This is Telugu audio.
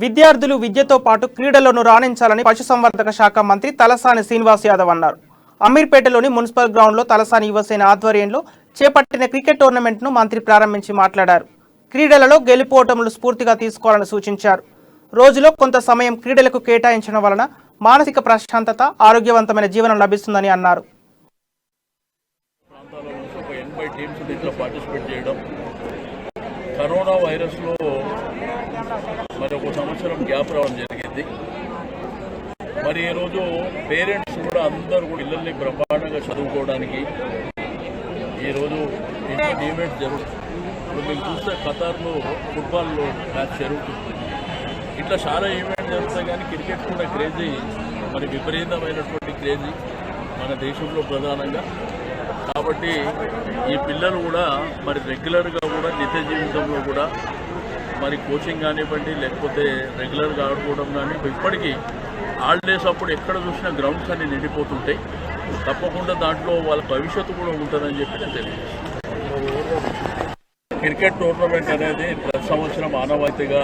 విద్యార్థులు విద్యతో పాటు క్రీడలను రాణించాలని పశుసంవర్ధక శాఖ మంత్రి తలసాని శ్రీనివాస్ యాదవ్ అన్నారు. అమీర్పేటలోని మున్సిపల్ గ్రౌండ్లో తలసాని యువసేన ఆధ్వర్యంలో చేపట్టిన క్రికెట్ టోర్నమెంట్ను మంత్రి ప్రారంభించి మాట్లాడారు. క్రీడలలో గెలుపోటములు స్ఫూర్తిగా తీసుకోవాలని సూచించారు. రోజులో కొంత సమయం క్రీడలకు కేటాయించడం వలన మానసిక ప్రశాంతత, ఆరోగ్యవంతమైన జీవనం లభిస్తుందని అన్నారు. కరోనా వైరస్లో మరి ఒక సంవత్సరం గ్యాప్ రావడం జరిగింది. మరి ఈరోజు పేరెంట్స్ కూడా అందరూ కూడా ఇళ్ళని బ్రహ్మాండంగా చదువుకోవడానికి ఈరోజు ఈవెంట్ జరుగుతుంది. మీరు చూస్తే ఖతార్లో ఫుట్బాల్లో మ్యాచ్ జరుగుతుంది. ఇట్లా చాలా ఈవెంట్ జరుగుతాయి, కానీ క్రికెట్ కూడా క్రేజీ, మరి విపరీతమైనటువంటి క్రేజీ మన దేశంలో ప్రధానంగా. కాబట్టి ఈ పిల్లలు కూడా మరి రెగ్యులర్గా కూడా నిత్య జీవితంలో కూడా మరి కోచింగ్ కానివ్వండి, లేకపోతే రెగ్యులర్గా ఆడుకోవడం కానీ, ఇప్పటికీ హాలిడేస్ అప్పుడు ఎక్కడ చూసినా గ్రౌండ్స్ అన్ని నిండిపోతుంటాయి. తప్పకుండా దాంట్లో వాళ్ళ భవిష్యత్తు కూడా ఉంటుందని చెప్పి నేను తెలియజేస్తాను. క్రికెట్ టోర్నమెంట్ అనేది ప్రతి సంవత్సరం ఆనవాయితీగా